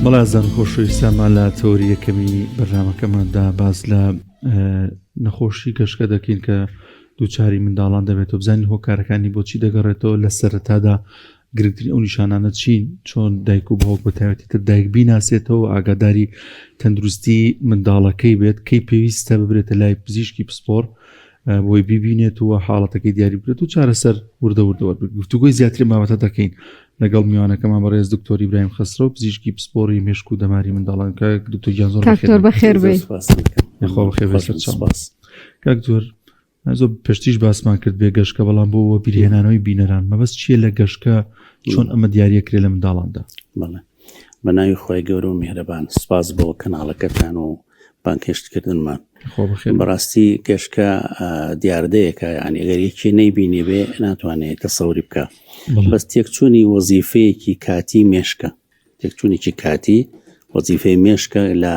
بەڵازان خۆشەویستان لە تۆری یەکەمی بەرنامەکەماندا باز لە نەخۆشی گەشتکە دەکەین کە دووچاری منداڵان دەبێتەوە بزانین هۆکارەکانی بۆچی دەگەڕێتەوە لە سەرەتادا گرنگترین ئەو نیشانانە چین چۆن دایک و باوک بە تایبەتی تر دایک بیناسێتەوە ئاگاداری تەندروستی منداڵەکەی بێت کەی پێویستە ببرێتە لای پزیشکی پسپۆڕ بۆی بیبینێتەوە حاڵەتەکەی دیاری بێت و چارەسەر وردەوردەوە گفتوگۆی زیاتر مابەتە دەکەین لەگەڵ میوانەکەمان بەڕێز دکتۆر ئیبراهیم خەسرۆ پزیشکی پسپۆڕی مێشک و دەماری منداڵان کە دکتۆر گیان زۆر بەخێر بێت. دکتۆر زۆر پشتیش باسمان کرد بێ گەشتکە بەڵام بۆ بیرهێنانەوەی بینەران مەبەست چییە لە گەشتکە چۆن ئەمە دیاریەکرێ لە منداڵاندا؟ بەڵێ بە ناوی خۆی گەورە و میهرەبان سپاس بۆ کەناڵەکەتان و بانکێشتکردنمان. بەڕاستی گەشتکە دیاردەیەکە یعنی ئەگەر یەکی نەیبینی بێ ناتوانێت تەسەوری بکە بەس تێکچوونی وەزیفەیەکی کاتی مێشکە تێکچوونێکی کاتی وەزیفەی مێشکە لە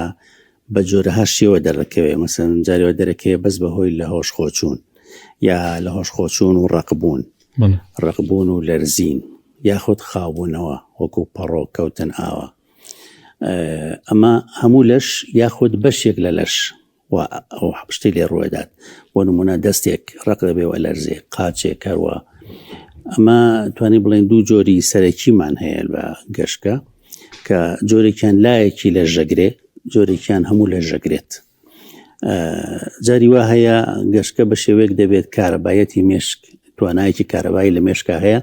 بە جۆرەها شێوە دەڕەکەوێ مەسەن جارێوە دەرەکەوێ بەس بەهۆی لە هۆش خۆچوون یا لە هۆش خۆچوون و ڕقبوون و لەرزین یاخود خاوبوونەوە وەکو پەڕۆ کەوتن ئاوە ئەمە هەموو لەش یاخود بەشێک لە لەش ئەو شتی لێ ڕوەدات بۆ نمونە دەستێک ڕق دەبێەوە لەرزێ قاچێک کەروە ئەمە توانی بڵێن دوو جۆری سەرەکیمان هەیە بە گەشتکە کە جۆرێکیان لایەکی لە ژەگرێ جۆرێکیان هەموو لە ژەگرێت جاری وا هەیە گەشتکە بە شێوەیەک دەبێت کارەبایەتی مێشک توانایەکی کارەبایی لە مێشکە هەیە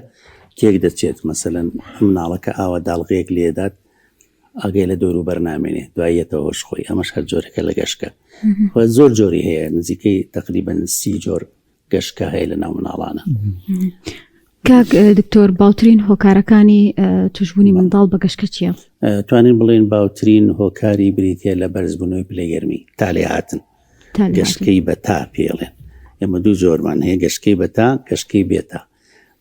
تێک دەچێت مەسەلەن مناڵەکە ئاوە داڵغەیەک لێدات ئەگەی لە دۆر و بەرنامێنێ دوایەتەوە هۆش خۆی ئەمەش هەر جۆرەکە لە گەشتکە زۆر جۆری هەیە نزیکەی تقریبەن 30 جۆر گەشتکە هەیە لە ناو مناڵانە. کاک دکتۆر باوترین هۆکارەکانی توشبوونی منداڵ بە گەشتکە چییە؟ توانین بڵێن باوترین هۆکاری بریتە لە بەرزبوونەوەی پلەگەرمی تا لێ هاتن گەشتکەی بە تا پێڵێن ئێمە دوو جۆرمان هەیە گەشتکەی بە تا گەشتکەی بێتە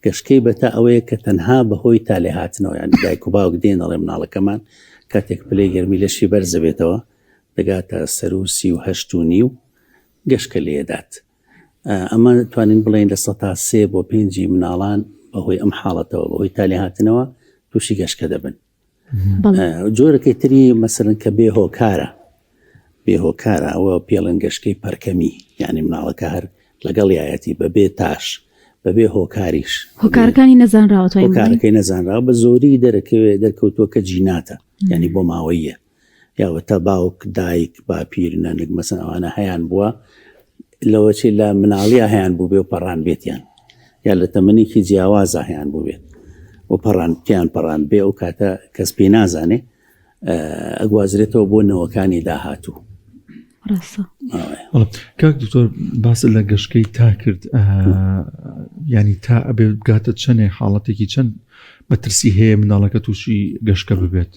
گەشتکەی بەتا ئەوەیە کە تەنها بەهۆی تا لێ هاتنەوە یان دایک و باوک دێن ئەڵێ مناڵەکەمان کاتێک پلەگەرمی لەشی بەرز دەبێتەوە دەگاتە سەر و 38.5 گەشتکە لێدات ئەمە توانین بڵێن لە 3 بۆ 5 مناڵان بەهۆی ئەم حاڵەتەوە بەهۆی تا لێ هاتنەوە تووشی گەشتکە دەبن. جۆرەکەی تری مەسەرن کە بێهۆکارە ئەوە پێڵەن گەشتکەی پەرکەمی یعنی مناڵەکە هەر لەگەڵ یایەتی بەبێ تاش بەبێ هۆکاریش هۆکارەکانی نەزانراوە هۆکارەکەی نەزانراوە بە زۆری دەرکەوتووە کە جیناتە یعنی بۆ ماوەیە یاوەتە باوک دایک باپیر نەنگ مەسەن ئەوانە هەیان بووە لەوەچی لە مناڵیە هەیان بوو بێ و پەڕان بێتیان یا لە تەمەنێکی جیاوازە هەیان بوو بێت و پەڕان بێ و کاتە کەس پێی نازانێ ئەگوازرێتەوە بۆ نەوەکانی داهاتوو. کاک دکتۆر باس لە گەشتکەی تا کرد ینی تا ئەبێ بگاتە چەندێ حاڵەتێکی چەند بەترسی هەیە مناڵەکە تووشی گەشتکە ببێت؟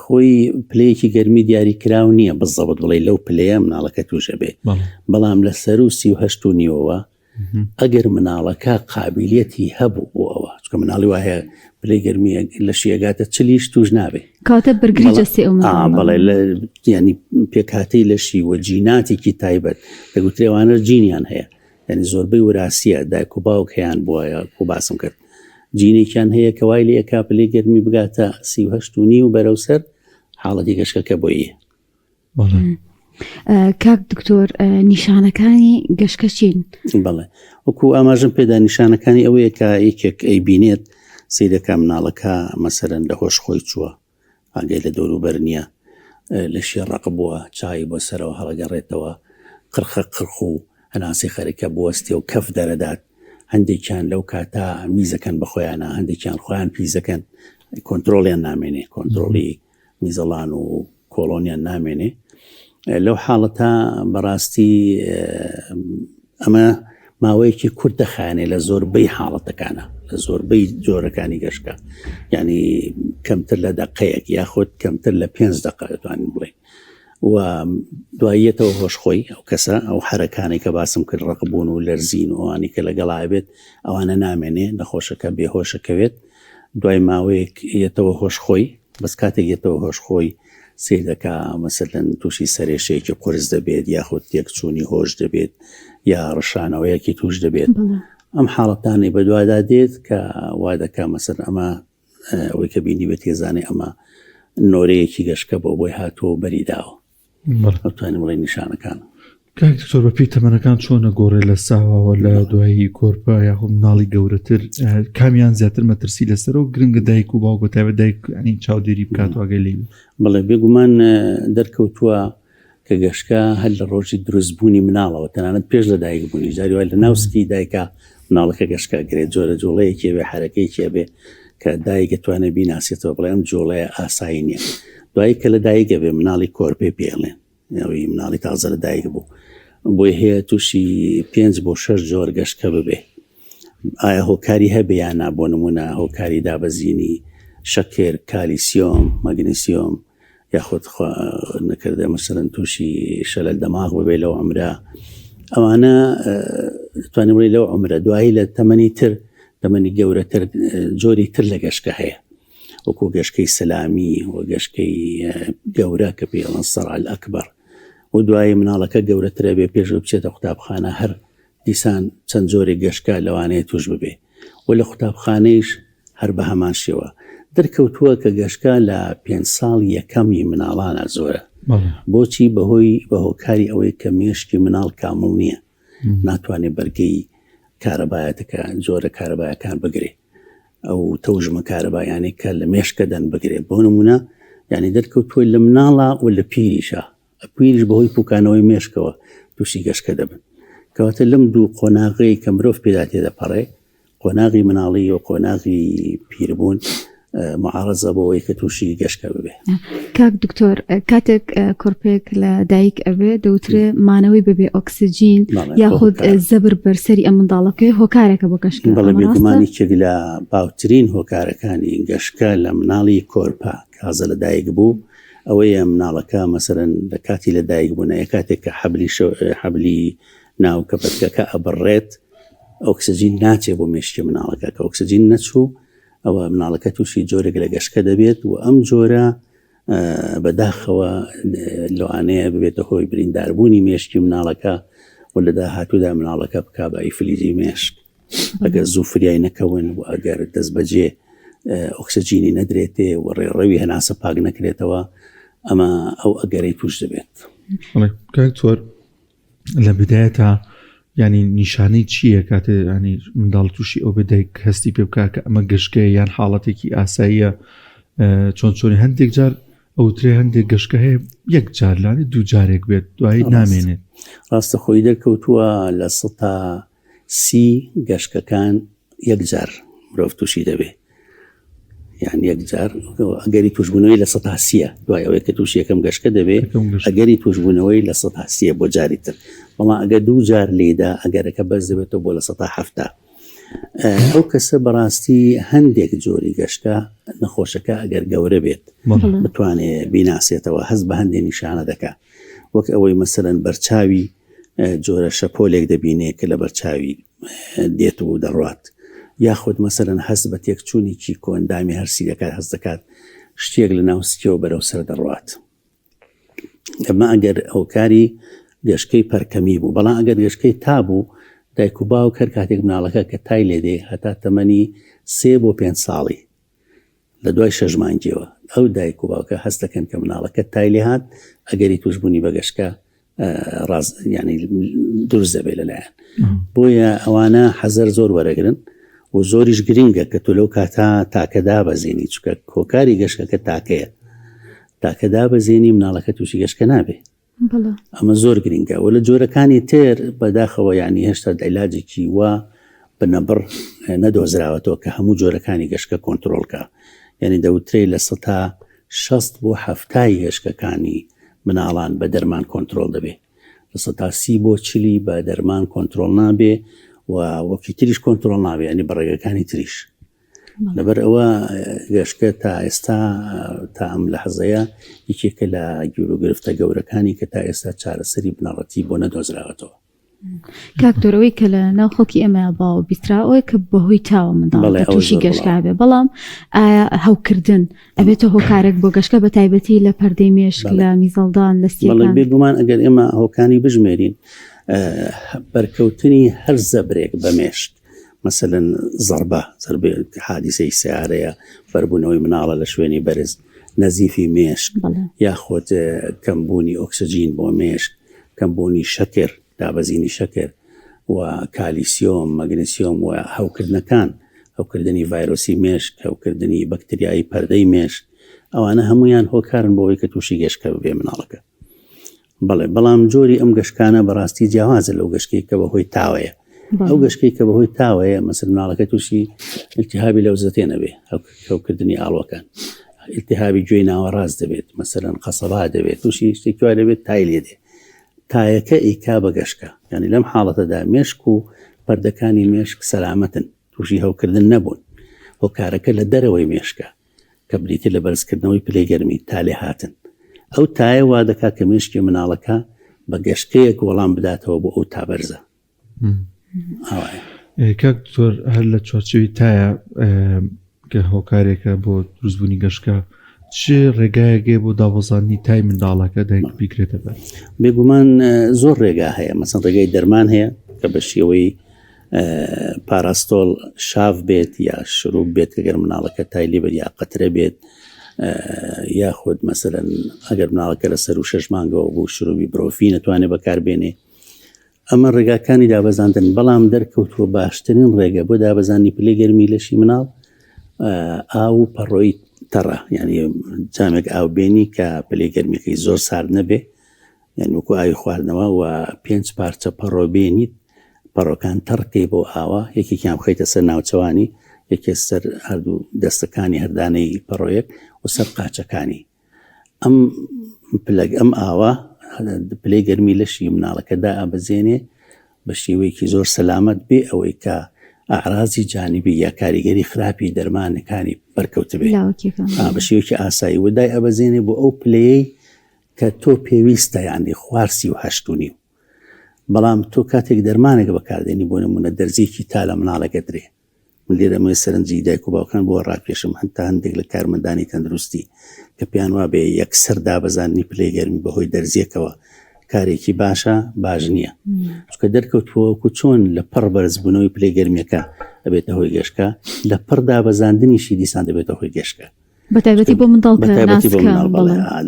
خۆی پلەیەکی گەرمی دیاری کراو نییە بزەبت بڵێ لەو پلەیە مناڵەکە تووشە بێ بەڵام لە سەر و 38.5ەوە ئەگەر مناڵەکە قابلیەتی هەبوو بۆ ئەوە چکە مناڵی وایە پلەی گەرمی لە شیەگاتە چلیش توش نابێ کاتە بەرگری جەستی بەڵێ ینی پێکاتەی لەشی وە جیناتێکی تایبەت دەگوترێوانە جینیان هەیە ینی زۆربەی وراثیە دایک و باوک هەیان بووە و باسم کرد جینێکیان هەیە کە وای لە یەکا پلەی گەرمی بگاتە 38.5 و بەرەو سەر حاڵەتی گەشتکە بۆیە. کاک دکتۆر نیشانەکانی گەشتکە چین؟ بەڵێ وەکو ئاماژم پێدا نیشانەکانی ئەوەیە کە یەکێک ئەیبینێت سیرەکە مناڵەکە مەسەرەن لە هۆش خۆی چووە ئاگەی لە دەوروبەر نییە لە شێڕق بووە چای بۆ سەرەوە هەڵەگەڕێتەوە قرخ و هەناسی خەریکە بوەستێ و کەف دەرەدات هەندێکیان لەو کاتا میزەکەن بەخۆیانە هەندێکیان خۆیان پیزەکەن کۆنتترۆلیان نامێنێ کۆنتترۆلی میزەڵان و کۆلۆنیان نامێنێ لەو حاڵەتە بەڕاستی ئەمە ماوەیەکی کورت دەخانێ لە زۆربەی حاڵەتەکانە لە زۆربەی جۆرەکانی گەشتکە ینی کەمتر لە دەقەیەک یاخود کەمتر لە 5 دقە دەتوانین بڵێ و دواییەتەوە هۆشخۆی ئەو کەسە ئەو حرەکانی کە باسم کرد ڕقبوون و لەرزین و ئەوانی کە لەگەڵا بێت ئەوانە نامێنێ نەخۆشەکە بێهۆشەکەوێت دوای ماوەیەک یەتەوە هۆشخۆی بەس کاتێک یەتەوە هۆشخۆی سێ دەکا مەسەلەن تووشی سەرێشەیەکی قرس دەبێت یاخود تێکچوونی هۆش دەبێت یا ڕشانەوەیەکی توش دەبێت ئەم حاڵەتانی بە دووادا دێت کە وا دەکا مەسەر ئەمە ئەوەی کە بینی بێت ێزانێ ئەمە نۆرەیەکی گەشتکە بۆی هاتووە بەریداوە ئەوتوانێت بڵێ نیشانەکان. کاک دکتۆر بەپی تەمەنەکان چۆنە گۆڕێ لە ساواوە لە دوایی کۆرپە یاخۆ مناڵی گەورەتر کامیان زیاتر مەترسی لەسەر و گرنگە دایک و باوکە تایبەت دایک ئەنی چاودێری بکات واگەی لێ بڵێ بێگومان دەرکەوتووە کە گەشتکە هەر لە ڕۆژی دروستبوونی مناڵەوە تەنانەت پێش لە دایک بوونی جاری وای لە ناوسکی دایکە مناڵەکە گەشتکە گرێت جۆرە جوڵەیەکی بێ حرەکەیەکی بێ کە دایک دەتوانێت بیناسیێتەوە بڵێ ئەم جوڵەیە ئاسایی نییە. دوایی کە لە دایکە بێ مناڵی کۆرپێ پێڵێن ئەوی مناڵی تازە لە دایک بوو بۆی هەیە تووشی 5 بۆ 6 جۆر گەشتکە ببێ. ئایا هۆکاری هەبیان بۆ نمونە هۆکاری دابەزینی شەکر، کالیسیۆم، مەگنیسیۆم یاخود نەکردە مەسەرەن تووشی شەلل دەماغ ببێ لەو عمرە ئەوانە توانێت بڵێ لەو عمرە. دوایی لە تەمەنی تر تەمەنی گەورەتر جۆری تر لە گەشتکە هەیە وەکو گەشتکەی سەلامی و گەشتکەی گەورە کە پێڵەن سەرعەل ئەکبەر و دوایی مناڵەکە گەورەترە بێ پێش بچێتە قوتابخانە هەر دیسان چەند جۆری گەشتکە لەوانەیە توش ببێ و لە قوتابخانەیش هەر بە هەمان شێوە دەرکەوتووە کە گەشتکە لە 5 ساڵ یەکەمی مناڵانە زۆرە. بۆچی؟ بەهۆی بە هۆکاری ئەوەی کە مێشکی مناڵ کامڵ نییە ناتوانێت بەرگەی کارەبایەتەکە جۆرە کارەبایەکان بگرێ ئەو تەوژمە کارەبایانێک کە لە مێشکە دەن بگرێت. بۆ نمونە یعنی دەرکەوتووە لە مناڵە و لە پیریشە پیریش بەهۆی پوکانەوەی مێشکەوە تووشی گەشتکە دەبن کەواتە لەم دوو قۆناغی کە مرۆڤ پێدا تێدەپەڕێ قۆناغی مناڵی و قۆناغی پیربوون معارەزە بۆەوەی کە تووشی گەشتکە ببێ. کاک دکتۆر کاتێک کۆرپێک لە دایک ئەوێ دەوترێ مانەوەی ببێ ئۆکسسیجین یاخود زەبر بەرسەری ئەم منداڵەکەی هۆکارێکە بۆ گەشتکە. بەڵێ بێگومانێک لە باوترین هۆکارەکانی گەشتکە لە مناڵی کۆرپە کازە لە دایک بوو ئەوەیە مناڵەکە مەسەرەن لە کاتی لە دایک بوونە کاتێک کە حەبلی ناو کەپەتکەکە ئەبڕێت ئۆکسسیجین ناچێت بۆ مێشکی مناڵەکە کە ئۆکسسیجین نەچوو ئەوە مناڵەکە تووشی جۆرێک لە گەشتکە دەبێت و ئەم جۆرە بەداخەوە لەوانەیە ببێتە هۆی برینداربوونی مێشکی مناڵەکە و لە داهاتوودا مناڵەکە بکا بە ئیفلیزی مێشک ئەگەر زوو فریای نەکەون و ئەگەر دەست بەجێ ئۆکسسیجینی نەدرێتێ و ڕێڕەوی هەناسە پاک نەکرێتەوە ئەمە ئەو ئەگەرەی توش دەبێت. کاکتۆر لە بدایەتە ینی نیشانەی چییە کاتێ ینی منداڵ تووشی ئەو بدایک هەستی پێ بکە کە ئەمە گەشتکەیە یان حاڵەتێکی ئاساییە چۆنی هەندێک جار ئەوترێ هەندێک گەشتکە هەیە یەک جار لانی دوو جارێک بێت دوایی نامێنێت. ڕاستە خۆی دەرکەوتووە لە 130 گەشتەکان یەک جار مرۆڤ تووشی دەبێت یان یەک جار ئەگەری توشبوونەوەی لە 130 دوای ئەوەی کە تووشی یەکەم گەشتکە دەبێت ئەگەری توشبوونەوەی لە 130 بۆ جاری تر بەڵام ئەگەر دوو جار لێدا ئەگەرەکە بەرز دەبێتەوە بۆ لە 170. ئەو کەسە بەڕاستی هەندێک جۆری گەشتکە نەخۆشەکە ئەگەر گەورە بێت بتوانێت بیناسێتەوە هەست بە هەندێک نیشانە دەکا وەک ئەوەی مەسەرەن بەرچاوی جۆرە شەپۆلێک دەبینێت کە لە بەرچاوی دێت و دەڕات یاخود مەسەرەن هەست بە تێکچوونێکی کۆندامی هەرسی دەکات هەست دەکات شتێک لە ناوسکیەوە بەرەو سەر دەڕات. ئەمە ئەگەر هۆکاری گەشتکەی پەرکەمی بوو بەڵام ئەگەر گەشتکەی تابوو دایک و باوک هەر کاتێک مناڵەکە کە تای لێدێ هەتا تەمەنی 3 بۆ 5 ساڵی لە دوای 6 مانگیەوە ئەو دایک و باوکە هەست دەکەن کە مناڵەکە تای لێ هات ئەگەری توشبوونی بە گەشتکە ینی دروست دەبێت لەلایەن بۆیە ئەوانە حەزەر زۆر وەرەگرن و زۆریش گرینگە کە تۆ لەو کاتا تاکەدا بەزێنی چکە کۆکاری گەشتەکە تاکەیە تاکەدا بەزێنی مناڵەکە تووشی گەشتکە نابێ ئەمە زۆر گرینگە و لە جۆرەکانی تر بەداخەوە ینی هێشتا دەیلاجێکی وا بنەبڕ نەدۆزراوەتەوە کە هەموو جۆرەکانی گەشتکە کۆنتترۆلکە یعنی دەوترێ لە 160 بۆ 70 گەشتەکانی مناڵان بە دەرمان کۆنتترۆل دەبێ لە 130 بۆ 40 بە دەرمان کۆنتترۆل نابێ و وەکی تریش کۆنتترۆل نابێ ینی بەڕێگەکانی تریش لەبەر ئەوە گەشتکە تا ئێستا تا ئەم لە حەزەیە یەکێکە لە گیرۆگرفتە گەورەکانی کە تا ئێستا چارەسەری بنەڕەتی بۆ نەدۆزراوەتەوە. کاکتۆرەوەی کە لە ناوخۆکی ئێمە باوە بیستراەوەی کە بەهۆی تاوە منداڵ تووشی گەشتکە بێ بەڵام هەوکردن ئەبێتە هۆکارێک بۆ گەشتکە بە تایبەتی لە پەردەی مێشک لە میزەڵدان لە سیەکان بێگومان ئەگەر ئێمە هۆکانی بژمێرین بەرکەوتنی هەر زەبرێک بە مێشک مثلەن زەربە حادیسەی سیارەیە بەربوونەوەی مناڵە لە شوێنی بەرز نەزیفی مێشک یاخۆت کەمبوونی ئۆکسسیجین بۆ مێشک، کەمبوونی شەکر، دابەزینی شەکر و کالیسیۆم، مەگنسیۆم و هەوکردنەکان، هەوکردنی ڤایرۆسی مێشک، هەوکردنی بەکتریایی پەردەی مێشک، ئەوانە هەمویان هۆکارن بۆەوەی کە تووشی گەشکە ببێ مناڵەکە. بەڵێ بەڵام جۆری ئەم گەشکانە بەڕاستی جیاوازە لەو گەشکی کە بەهۆی تاوەیە. ئەو گەشکی کە بەهۆی تاوەیە مەسەر مناڵەکە تووشی ئیلتیهابی لەوزەتێ نەبێ، هەوکردنی ئاڵوەکان، ئیلتیهابی گوێی ناوەڕاست دەبێت، مەسەرەن قەسەبا دەبێت، تووشی شتێکی وا دەبێت تای لێدێ. تایەکە ئیکا بە گەشکە، یعنی لەم حاڵەتەدا مێشک و پەردەکانی مێشک سەلامەتن، تووشی هەوکردن نەبوون. هۆکارەکە لە دەرەوەی مێشکە کە بریتە لە بەرزکردنەوەی پلەی گەرمی تا لێ هاتن. ئەو تایە وا دەکات کە مێشکی مناڵەکە بە گەشکەیەک وەڵام بداتەوە بۆ ئەو تابەرزە. کاک دکتۆر هەر لە چوارچێوی تایە کە هۆکارێکە بۆ دروستبوونی گەشکە چ ڕێگایەکێ بۆ داوەزانی تای منداڵەکە دایک بیکرێتە بەر؟ بێگومان زۆر ڕێگا هەیە، مەسەن ڕێگای دەرمان هەیە کە بە شێوەی پاراستۆل شاف بێت یا شروع بێت کەگەر مناڵەکە تای لێ بێت یا قەترە بێت، یاخود مەسەرەن ئەگەر مناڵەکە لە سەر و 6 مانگەوە بۆ شروعی برۆفی نەتوانێت بەکاربێنێ. ئەمە ڕێگاکانی دابەزاندن، بەڵام دەرکەوتووە باشترین ڕێگە بۆ دابەزانی پلەی گەرمی لەشی مناڵ ئاو و پەڕۆی تەڕە، یعنی جامێک ئاو بێنی کە پلەی گەرمیەکەی زۆر سارد نەبێ، یعنی وەکو ئاوی خواردنەوە و 5 پارچە پەڕۆ بێنیت، پەڕۆکان تەڕکەی بۆ ئاوە، یەکێکیان بخەیتە سەر ناوچەوانی، یەکێ سەر هەردوو دەستەکانی هەردانەی پەڕۆیەک و سەر قاچەکانی. ئەم ئاوە پلەی گەرمی لەشی مناڵەکەدا ئابەزێنێ بە شێوەیەکی زۆر سەلامەت بێ ئەوەی کە ئاعرازی جانبی یا کاریگەری خراپی دەرمانەکانی بەرکەوت بێ بە شێوەیەکی ئاسایی وەدای ئەبەزێنێ بۆ ئەو پلەیەی کە تۆ پێویستە، یانی خوارسی و 8.5. بەڵام تۆ کاتێک دەرمانێک بەکاردێنی بۆ نمونە دەرزێکی تا لە مناڵەکە درێ، من لێرەمەوەی سەرنجی دایک و باوکان بۆ ڕاکێشم هەتا هەندێک لە کارمەندانی تەندروستی کە پێیان وا بێ یەکسەر دابەزاننی پلەی گەرمی بەهۆی دەرزیەکەوە کارێکی باشە باش نییە، چکە دەرکەوتووەکو چۆن لە پڕ بەرزبوونەوەی پلەی گەرمیەکە ئەبێتە هۆی گەشکە، لە پڕ دابەزاندنیشی دیسان دەبێتە هۆی گەشکە، بەتایبەتی بۆ منداڵکە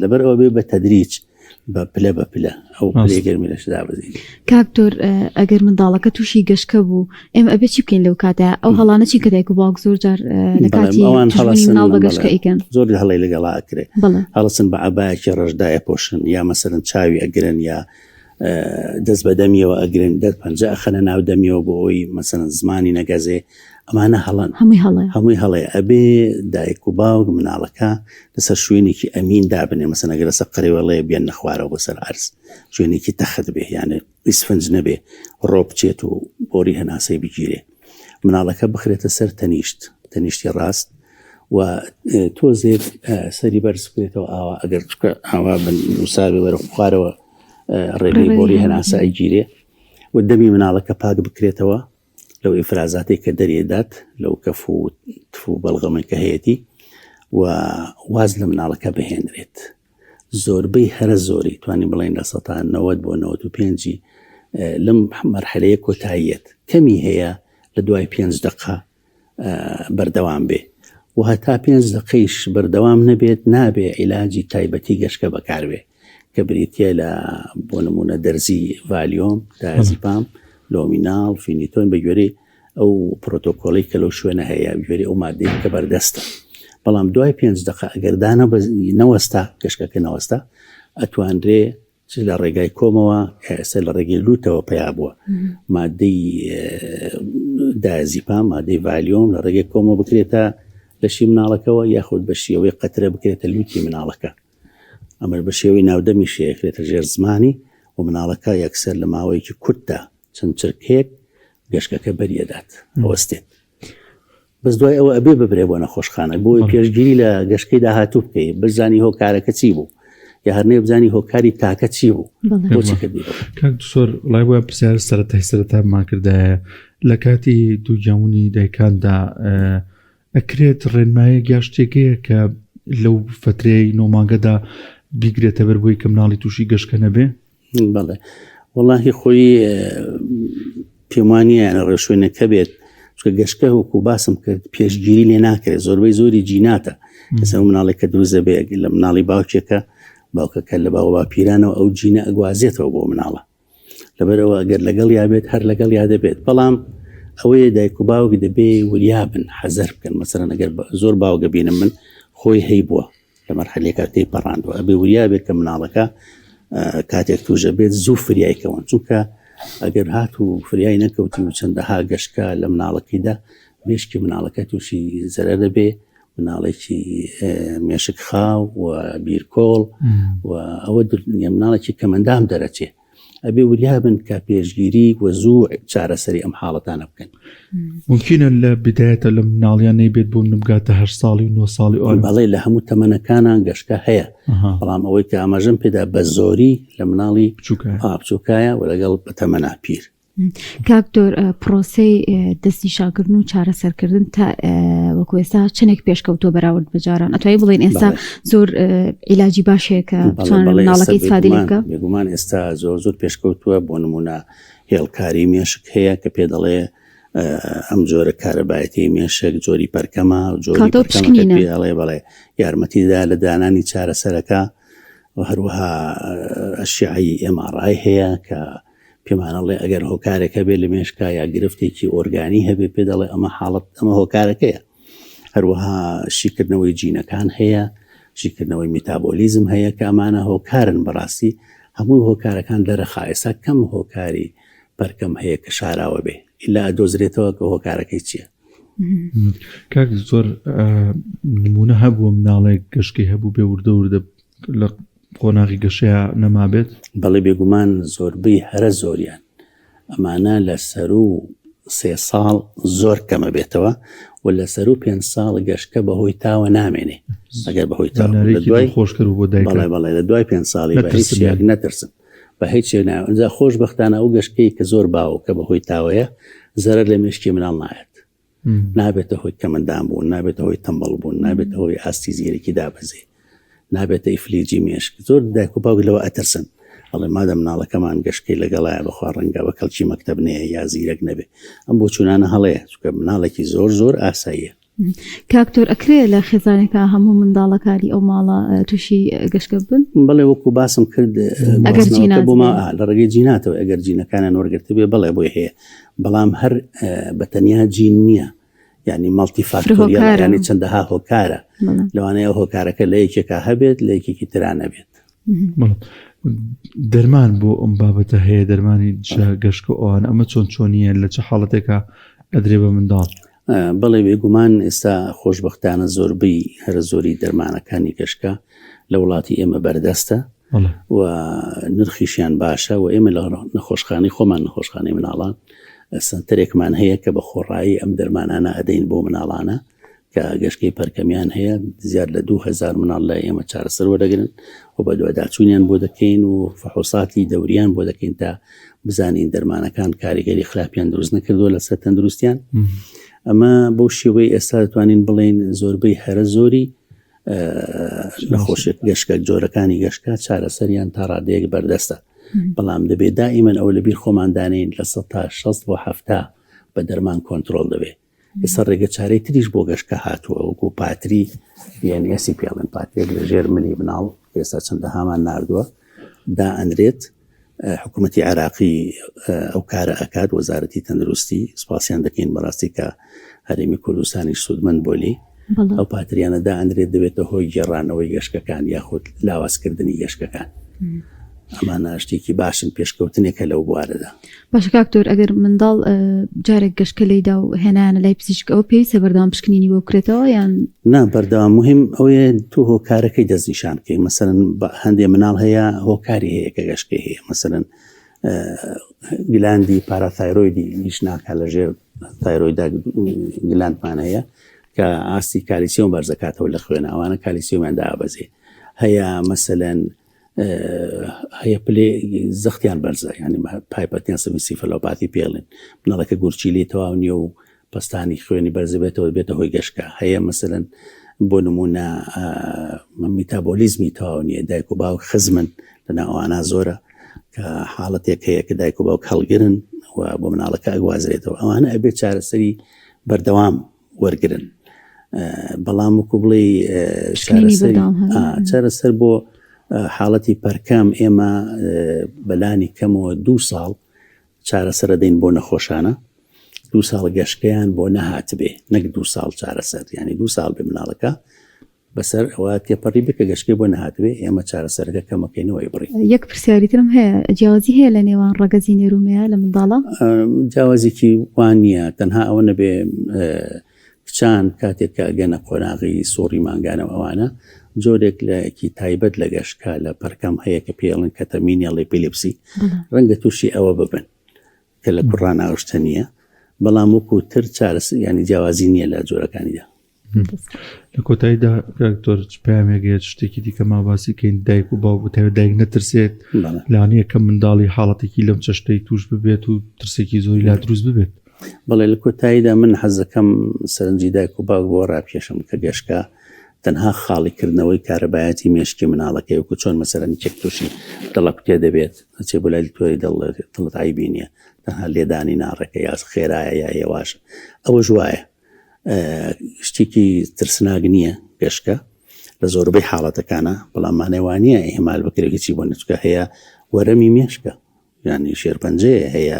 لەبەر ئەوە بێ بە تەدریج بە پلە بە پلە ئەو پلەی گەرمی لەش دابەزین. کاکتۆر ئەگەر منداڵەکە تووشی گەشکە بوو ئێمە ئەبێت چی بکەین لەو کاتە؟ ئەو هەڵانە چی کە دایک و باوک زۆر جار لە کاتی مناڵ بە گەشکە ئیکەن زۆر هەڵی لەگەڵا ئەکرێ، هەڵسن بە عەبایەکی ڕەشدایە پۆشن، یا مەسەرەن چاوی ئەگرن، یا دەست بە دەمیەوە ئەگرن، دەست پەنجە ئەخەنە ناو دەمیەوە بۆ ئەوی مەسەرەن زمانی نەگەزێ. ئەمانە هەڵەن، هەمووی هەڵەیە. ئەبێ دایک و باوک مناڵەکە لەسەر شوێنێکی ئەمین دابنێ، مەسەن ئەگەر لەسەر قەرێوەڵەیە بێن نەخوارەوە بۆ سەر عەرز، شوێنێکی تەخت بێ، یانە ئیسفنج نەبێ، ڕۆ بچێت و بۆری هەناسەی بگیرێ. مناڵەکە بخرێتە سەر تەنیشتی ڕاست و تۆزێت سەری بەرز بکرێتەوە ئاوا، ئەگەر ئاوا نووسابێ وەرە خوارەوە ڕێگەی بۆری هەناسە ئەیگیرێ و دەمی مناڵەکە پاک بکرێتەوە لەو ئیفرازاتی کە دەرێدات لەو کەف و تف و بەڵغەمەی کە هەیەی و واز لە مناڵەکە بهێنرێت. زۆربەی هەرە زۆری توانی بڵێن لە 90 بۆ 95 لەم مەرحەلەیە کۆتاییەت کەمی هەیە لە دوای 5 دقە بەردەوام بێ و هەتا 5 دقەیش بەردەوام نەبێت نابێ عیلاجی تایبەتی گەشکە بەکاربێ کە بریتە لە بۆ نمونە دەرزی ڤالیۆم، دایازیپام، لۆمیناڵ، فینیتۆن بە گوێرەی ئەو پرۆتۆکۆڵی کە لەو شوێنە هەیە گوێرە ئەو مادەی کە بەردەستە. بەڵام دوای 5 دقە ئەگەردانە نەوەستا گەشکەکە نەوەستا ئەتوانرێ لە ڕێگای کۆمەوە ئێستا لە ڕێگەی لوتەوە پیا بووە مادەی دایازیپام، مادەی ڤالیۆم لە ڕێگەی کۆمەوە بکرێتە لەشی مناڵەکەەوە، یاخود بە شێوەی قەترە بکرێتە لوتی مناڵەکە. ئەمە بە شێوەی ناودەمی شەیەکرێتە ژێر زمانی و مناڵەکە یەکسەر لە ماوەیەکی کورتدا چەند چرکێک گەشکەکە بەریەدات ئەوەستێت. بەس دوای ئەوە ئەبێ ببرێ بۆ نەخۆشخانە بۆی پێشگیری لە گەشکەی داهاتوو بکەی، بزانی هۆکارەکە چی بوو یا هەرنێ بزانی هۆکاری تاکە چی بوو بۆچی کردی. کاک دکتۆر وڵای بۆە پرسیار سەرەتامان کردایە لە کاتی دووجەمونی دایکاندا ئەکرێت ڕێنمایە یا شتێکەیە کە لەو فترەی نۆمانگەدا بیگرێتە بەر بۆی کە مناڵی تووشی گەشکە نەبێ؟ بەڵێ وەڵاهی خۆی پێمانیە ڕێشوێنەکە بێت چکە گەشتکە وەکو باسم کرد پێشگیری لێ ناکرێت زۆربەی زۆری جیناتە لەسەر مناڵێک کە دروست دەبێت لە مناڵی باوکێکە باوکەکە لە باو باپیرانەوە ئەو جینە ئەگوازێتەوە بۆ مناڵە لەبەرەوە ئەگەر لەگەڵ یابێت هەر لەگەڵ یا دەبێت بەڵام ئەوەیە دایک و باوک دەبێ وریابن حەزەر بکەن مەسەرەن ئەگەر زۆر باوگە بینم من خۆی هەی بووە لە مەرحەلێکە تێی پەڕاندووە ئەبێ وریابێت کە مناڵەکە کاتێک توژە بێت زوو فریایکەون چونکە ئەگەر هات و فریای نەکەوتی و چەندەها گەشتکە لە مناڵەکەیدا مێشکی مناڵەکە تووشی زەرە دەبێ مناڵێکی مێشک خاو و بیرکۆڵ و ئەوە مناڵێکی کەمەندام دەرەچێ ئەبێ وریابن کە پێشگیری و زوو چارەسەری ئەم حاڵەتانە بکەن ممکنە لە بدایەتە لە مناڵیان نەیبێت بۆ نبگاتە 8 ساڵی و 9 ساڵی ئەوە بەڵێ لە هەموو تەمەنەکانان گەشتکە هەیە بەڵام ئەوەی کە ئاماژەم پێدا بە زۆری لە مناڵی بچووکایە و لەگەڵ بە تەمەنا پیر کاکتۆر پرۆسەی دەستنیشانکردن و چارەسەرکردن تا وەکو ئێستا چنێک پێشکەوتۆ بەراورد بەجاران ئەتوانی بڵێن ئێستا زۆر عیلاجی باشەیە کە بتوانن مناڵەکەی استفادە لێ بکە بێگومان ئێستا زۆر پێشکەوتووە بۆ نمونە هێڵکاری مێشک هەیە کە پێ دەڵێ ئەم جۆرە کارەبایەتی مێشک جۆری پەرکەمە جۆری پێڵێ بەڵێ یارمەتیدا لە دانانی چارەسەرەکە و هەروەها ئەشیعی MRI هەیە کە پێمانەڵێ ئەگەر هۆکارێکە بێ لە مێشکا یا گرفتێکی ئۆرگانی هەبێ پێ دەڵێ ئەمە حاڵەت ئەمە هۆکارەکەیە هەروەها شیکردنەوەی جینەکان هەیە شیکردنەوەی میتابۆلیزم هەیە کە ئەمانە هۆکارن بەڕاستی هەموو هۆکارەکان دەرەخا ئێستا کەم هۆکاری پەرکەم هەیە کە شاراوە بێ ئیلا دۆزرێتەوە کە هۆکارەکەی چییە کاک زۆر نمونە هەبووە مناڵێک گەشتکەی هەبوو بێ وردە لە قۆناغی گەشەیە نەمابێت بەڵێ بێگومان زۆربەی هەرە زۆریان ئەمانە لە سەر و 3 ساڵ زۆر کەمە بێتەوە و لە سەر و 5 ساڵ گەشتکە بەهۆی تاوە نامێنێ ئەگەر بەهۆی خۆشکرد بۆ بەڵێ لە دوای 5 ساڵی بە هیچ شتێک نەترسن بە هیچ شتێک ناوەنجا خۆشبەختانە ئەو گەشتکەی کە زۆر باوە کە بەهۆی تاوەیە زەرەر لە مێشکی مناڵ نایەت نابێتە هۆی کەمەندان بوون نابێتە هۆی تەمبەڵ بوون نابێتە هۆی ئاستی زیرێکی دابەزێ نابێتە ئیفلیجی مێشک زۆر دایک و باوک لەوە ئەترسن ئەڵێ مادە مناڵەکەمان گەشتکەی لەگەڵایە بەخوا ڕەنگە بە کەڵکی مەکتەب نەیە یا زیرەک نەبێ ئەم بۆ چونانە هەڵەیە چونکە مناڵێکی زۆر ئاساییە کاکتۆر ئەکرێ لە خێزانێکە هەموو منداڵەکانی ئەو ماڵە تووشی گەشتکە بن بەڵێ وەکو باسم کرد بۆما لە ڕێگەی جیناتەوە ئەگەر جینەکانیان وەرگرتە بێ بەڵێ بۆی هەیە بەڵام هەر بەتەنیا جین نییە یعنی ماڵتی فاکتۆریال یعنی چەندەها هۆکارە لەوانەیە هۆکارەکە لە یەکێکا هەبێت لە یەکێکی تران نەبێت دەرمان بۆ ئەم بابەتە هەیە دەرمانی گەشتکە ئەوان ئەمە چۆنیە لە چه حاڵەتێکە ئەدرێ بە منداڵ بەڵێ بێگومان ئێستا خۆشبەختانە زۆربەی هەر زۆری دەرمانەکانی گەشتکە لە وڵاتی ئێمە بەردەستە و نرخیشیان باشە و ئێمە لە نەخۆشخانەی خۆمان نەخۆشخانەی مناڵان سنتەرێکمان هەیە کە بە خۆڕایی ئەم دەرمانانە ئەدەین بۆ مناڵانە کە گەشتکەی پەرکەمیان هەیە زیاد لە 2000 مناڵ لە ئێمە چارەسەر وەرەگرن و بە دواداچوونیان بۆ دەکەین و فەحوساتی دەوریان بۆ دەکەین تا بزانین دەرمانەکان کاریگەری خراپیان دروست نەکردووە لەسەر تەندروستیان ئەمە بۆ شێوەی ئێستا دەتوانین بڵێن زۆربەی هەرە زۆری نەخۆشێک گەشتکە جۆرەکانی گەشتکە چارەسەریان تا ڕادەیەک بەردەستە بەڵام دەبێت دائیمەن ئەو لەبیر خۆمان دانین لە 100 تا 60 بۆ 70 بە دەرمان کۆنتترۆل دەبێت ئێستا ڕێگە چارەی تریش بۆ گەشتکە هاتووە وەکو پاتری یانسی پێڵێن پاتێک لە ژێر منی مناڵ ئێستا چەندە هامان ناردووە دا ئەندرێت حکوومەتی عراقی ئەو کارە ئەکات وەزارەتی تەندروستی سپاسیان دەکەین بەڕاستی کە هەرێمی کوردستانیش سوودمەند بۆلی ئەو پاتریانە دا ئەندرێت دەبێتە هۆی گێڕانەوەی گەشتەکان یاخود لاوازکردنی گەشتەکان ئەمانە شتێکی باشن پێشکەوتنێکە لەو بوارەدا باشە کاکتۆر ئەگەر منداڵ جارێک گەشتکە لەیدا و هێنانە لای پزیشک ئەو پێویستە بەردەوام پشکنینی بۆ بکرێتەوە یان نا بەردەوام مهم ئەوەیە تو هۆکارەکەی دەستنیشان بکەی مەسەرەن هەندێک مناڵ هەیە هۆکاری هەیە کە گەشتکە هەیە مەسەرەن گلاندی پاراتایرۆیدی نیش ناکە لە ژێر تایرۆیدا گلاندمان هەیە کە ئاستی کالیسیۆم بەرزەکاتەوە لە خوێنە ئەوانە کالیسیۆمیان دابەزێ هەیە مەسەلەن هەیە پلێ زەختیان بەرزە ینی پایپەتیان سیفەلۆپاتی پێڵێن مناڵەکە گورچی لێ تەواو نییە و پستانی خوێنی بەرزبێتەوە بێتە هۆی گەشتکە هەیە مەسەلەن بۆ نمونە میتابۆلیزمی تەواو نییە دایک و باوک خزمن لەناو ئەوانە زۆرە کە حاڵەتێک هەیە کە دایک و باوک هەڵگرن و بۆ مناڵەکە ئەگوازرێتەوە ئەوانە ئەبێت چارەسەری بەردەوام وەرگن بەڵام وەکو بڵێ چارەسەر بۆ حاڵەتی پەرکام ئێمە بەلانی کەمەوە 2 ساڵ چارەسەر دەین بۆ نەخۆشانە 2 ساڵ گەشتیان بۆ نەهات بێ نەک 2 ساڵ چارەسەر ینی 2 ساڵ بێ مناڵەکە بەسەر ئەوە تێپەڕی بکە گەشتێ بۆ نەهاتبێ ئێمە چارەسەرەکە کەمەکەینەوەی بڕی. یەک پرسیاریترم هەیە جیاوازی هەیە لە نێوان ڕەگەزی نێرومەیە لە منداڵە؟ جیاوازێکی وان نییە تەنها ئەوە نەبێ کچان کاتێک گەنە قۆناغی سۆڕی مانگانەوە ئەوانە جۆرێک لەکی تایبەت لە گەشتکە لە پەرکەم هەیە کە پێڵن کەتەمینی ئەڵێ پێلپسی ڕەنگە تووشی ئەوە ببن کە لە کوڕان ئاوشتە نییە بەڵام وەکو تر چارەس ینی جیاوازی نییە لە جۆرەکانیدا. لە کۆتاییدا کاکتۆر پامێگەیت شتێکی دیکە ماباسی کەین دایک و باوک بتەوێت دایک نەترسێت لانەیە کە منداڵی حاڵەتێکی لەم چەشتەی توش ببێت و ترسێکی زۆری لا دروست ببێت. بەڵێ لە کۆتاییدا من حەزەکەم سەرنجی دایک و باوک بۆ ڕاپێشم کە گەشتکە تەنها خاڵیکردنەوەی کارەبایەتی مێشکی مناڵەکەی وەکو چۆن مەسەرەنی چێک تووشی دڵە کوتێ دەبێت چێ بۆ لای توێری دڵت عیبی نییە تەنها لێدانی ناڕەکە یا خێرایە یا هێواش ئەوە ژوایە شتێکی ترسناک نییە گەشتکە لە زۆربەی حاڵەتەکانە بەڵام مانەوانیە ئێمال بکرێکی بۆ نچکە هەیە وەرەمی مێشکە ینی شێرپەنجەیە هەیە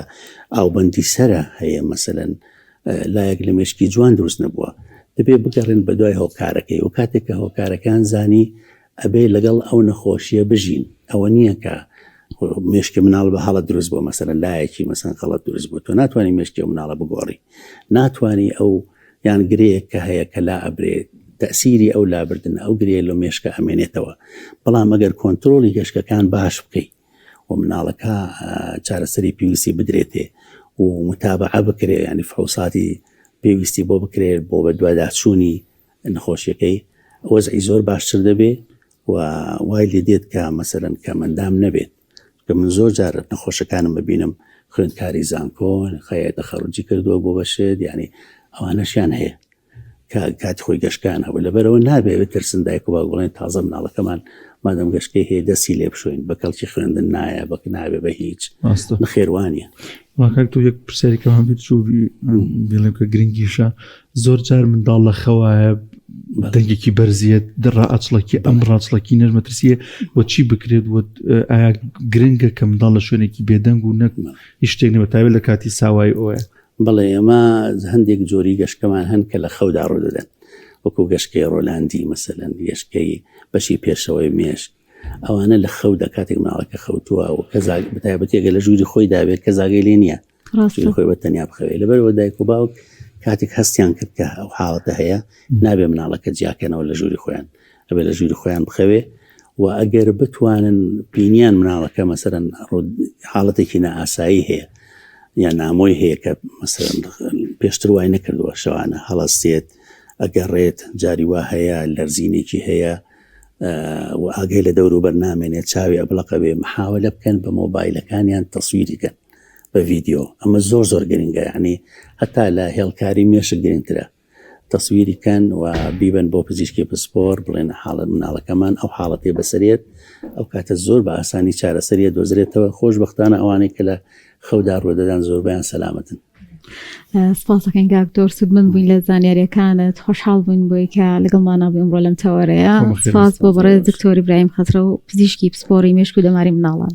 ئاوبەندی سەرە هەیە مەسەلەن لایەک لە مێشکی جوان دروست نەبووە دەبێ بگەڕێن بە دوای هۆکارەکەی و کاتێک کە هۆکارەکان زانی ئەبێ لەگەڵ ئەو نەخۆشیە بژین ئەوە نییە کە مێشکی مناڵ بە هەڵە دروست بۆ مەسەلەن لایەکی مەسەن خەڵەت دروست بوو تۆ ناتوانانی مێشکی مناڵە بگۆڕی ناتوانانی ئەو یان گرەیەک کە هەیە کە لا ئەبرێت تەسیری ئەو لابردن ئەو گرێ لە مێشکە ئەمێنێتەوە بەڵام ئەگەر کۆنتترۆلی گەشتەکان باش بکەیت و مناڵەکە چارەسەری پێویستی بدرێتێ و متابعە بکرێت ینی فحوساتی پێویستی بۆ بکرێت بۆ بە دواداچوونی نەخۆشیەکەی وەزعی زۆر باشتر دەبێت و وای لێ دێت کە مەسەرەن کە مندام نەبێت کە من زۆر جارە نەخۆشەکانم ببینم خوێندکاری زانکۆن خەیەتە خەڕجی کردووە بۆ بەشێت ینی ئەوانەشیان هەیە کە کاتی خۆی گەشتکان هەبوو لەبەرەوە نابێت ترسن دایک و باوکڵێن تازە مناڵەکەمان مادەم گەشتکەی هەیە دەستی لێ بشوین بە کەڵکی خوێندن نایە بەک نابێ بە هیچ نەخێوانیە. واکات تو یەک پرسیارێکەوە بێت چوو بڵێم کە گرنگیشە زۆر جار منداڵ لە خەوایە دەنگێکی بەرزیت دڕا ئاچڵکی ئەم ڕاچڵکی نەرمەترسیە وە چی بکرێت ئایا گرنگە کە منداڵ لە شوێنێکی بێدەنگ و نەک شتێک نەبە تاوێت لە کاتی ساوای ئەوە بەڵێ ئەمە هەندێک جۆری گەشتکەمان هەن کە لە خەودا ڕوودەدەن وەکو گەشتکەی ڕۆلاندی مەسەلەن گەشتکەی بەشی پێشەوەی مێشک ئەوانە لە خەودا کاتێک مناڵەکە خەوتووە و بەتایبەتێکە لە ژووری خۆی دابێت کە زاگەی لێ نییە خۆی بە تەنیا بخەوێت لەبەرەوە دایک و باوک کاتێک هەستیان کرد کە ئەو حاڵەتە هەیە نابێ مناڵەکە جیاکەنەوە لە ژووری خۆیان ئەبێ لە ژووری خۆیان بخەوێ و ئەگەر بتوانن بینیان مناڵەکە مەسەرەن حاڵەتێکی نائاسایی هەیە یا نامۆی هەیە کە مەسەرەن پێشتر وای نەکردووە شەوانە هەڵەستێت ئەگەڕێت جاری وا هەیە لەرزینێکی هەیە و ئاگەی لە دەور و بەرنامێنێت چاوی ئەبڵەقە بێ محاولە بکەن بە مۆبایلەکانیان تەسویریکەن بە ڤیدیۆ ئەمە زۆر زۆر گرنگە یعنی هەتا لە هێڵکاری مێشک گرنگترە تەسویریکەن و بیبن بۆ پزیشکی پسپۆر بڵێن حاڵەت مناڵەکەمان ئەو حاڵەتی بەسەرێت ئەو کاتە زۆر بە ئاسانی چارەسەریە دۆزرێتەوە خۆشبەختانە ئەوانەی کە لە خەودا ڕوودەدان زۆربیان سەلامەتن. سپاسەکەین کاکتۆر سودمن بووین لە زانیاریەکانت خۆشحاڵ بووین بۆی کە لەگەڵمانە بووین ئەمڕۆ لەم تەوەرەیە سپاس بۆ بەڕێز دکتۆر ئیبراهیم خەزرە و پزیشکی پسپۆڕی مێشک و دەماری مناڵان.